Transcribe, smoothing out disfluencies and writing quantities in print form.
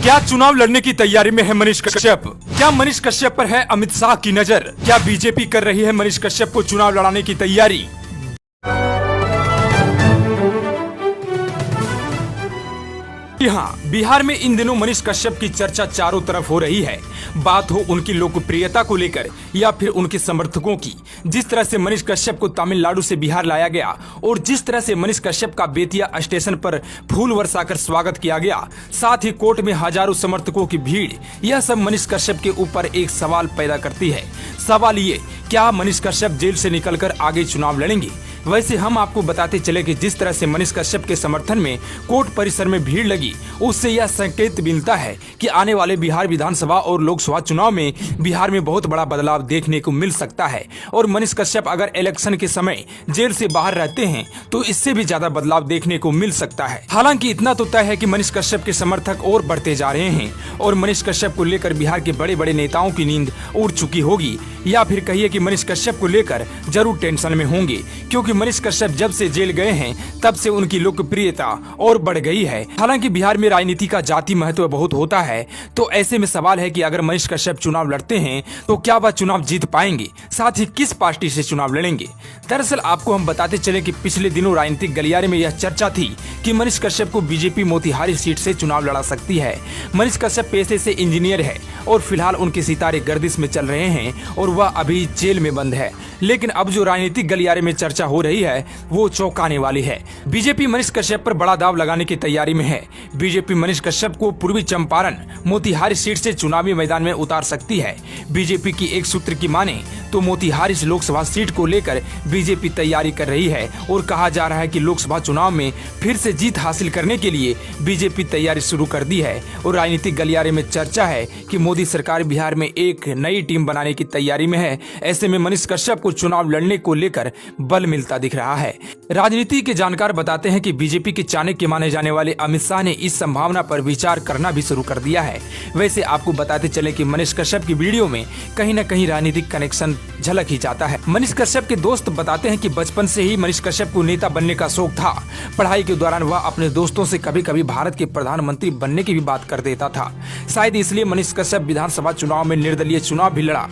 क्या चुनाव लड़ने की तैयारी में है मनीष कश्यप? क्या मनीष कश्यप पर है अमित शाह की नजर? क्या बीजेपी कर रही है मनीष कश्यप को चुनाव लड़ाने की तैयारी? हाँ, बिहार में इन दिनों मनीष कश्यप की चर्चा चारों तरफ हो रही है। बात हो उनकी लोकप्रियता को लेकर या फिर उनके समर्थकों की। जिस तरह से मनीष कश्यप को तमिलनाडु से बिहार लाया गया और जिस तरह से मनीष कश्यप का बेतिया स्टेशन पर फूल बरसाकर स्वागत किया गया, साथ ही कोर्ट में हजारों समर्थकों की भीड़, यह सब मनीष कश्यप के ऊपर एक सवाल पैदा करती है। सवाल ये, क्या मनीष कश्यप जेल से निकलकर आगे चुनाव लड़ेंगे? वैसे हम आपको बताते चले कि जिस तरह से मनीष कश्यप के समर्थन में कोर्ट परिसर में भीड़ लगी, उससे यह संकेत मिलता है कि आने वाले बिहार विधानसभा और लोकसभा चुनाव में बिहार में बहुत बड़ा बदलाव देखने को मिल सकता है। और मनीष कश्यप अगर इलेक्शन के समय जेल से बाहर रहते हैं तो इससे भी ज्यादा बदलाव देखने को मिल सकता है। हालांकि इतना तो तय है कि मनीष कश्यप के समर्थक और बढ़ते जा रहे हैं और मनीष कश्यप को लेकर बिहार के बड़े बड़े नेताओं की नींद उड़ चुकी होगी, या फिर कहिए कि मनीष कश्यप को लेकर जरूर टेंशन में होंगे, क्योंकि मनीष कश्यप जब से जेल गए हैं तब से उनकी लोकप्रियता और बढ़ गई है। हालांकि बिहार में राजनीति का जाति महत्व बहुत होता है, तो ऐसे में सवाल है कि अगर मनीष कश्यप चुनाव लड़ते हैं तो क्या वह चुनाव जीत पाएंगे, साथ ही किस पार्टी से चुनाव लड़ेंगे। दरअसल आपको हम बताते चले कि पिछले दिनों राजनीतिक गलियारे में यह चर्चा थी कि मनीष कश्यप को बीजेपी मोतिहारी सीट से चुनाव लड़ा सकती है। मनीष कश्यप पेशे से इंजीनियर है और फिलहाल उनके सितारे गर्दिश में चल रहे हैं और वह अभी जेल में बंद है। लेकिन अब जो राजनीतिक गलियारे में चर्चा हो रही है वो चौंकाने वाली है। बीजेपी मनीष कश्यप पर बड़ा दाव लगाने की तैयारी में है। बीजेपी मनीष कश्यप को पूर्वी चंपारण मोतिहारी सीट से चुनावी मैदान में उतार सकती है। बीजेपी की एक सूत्र की माने तो मोतिहारी लोकसभा सीट को लेकर बीजेपी तैयारी कर रही है और कहा जा रहा है कि लोकसभा चुनाव में फिर से जीत हासिल करने के लिए बीजेपी तैयारी शुरू कर दी है। और राजनीतिक गलियारे में चर्चा है कि मोदी सरकार बिहार में एक नई टीम बनाने की तैयारी में है। ऐसे में मनीष कश्यप को चुनाव लड़ने को लेकर बल मिलता दिख रहा है। राजनीति के जानकार बताते हैं कि बीजेपी के चाणक्य माने जाने वाले अमित शाह ने इस संभावना पर विचार करना भी शुरू कर दिया है। वैसे आपको बताते चले कि मनीष कश्यप की वीडियो में कहीं न कहीं राजनीतिक कनेक्शन झलक ही जाता है। मनीष कश्यप के दोस्त बताते हैं कि बचपन से ही मनीष कश्यप को नेता बनने का शौक था। पढ़ाई के दौरान वह अपने दोस्तों से कभी कभी भारत के प्रधानमंत्री बनने की भी बात कर देता था। शायद इसलिए मनीष कश्यप विधानसभा चुनाव में निर्दलीय चुनाव भी लड़ा।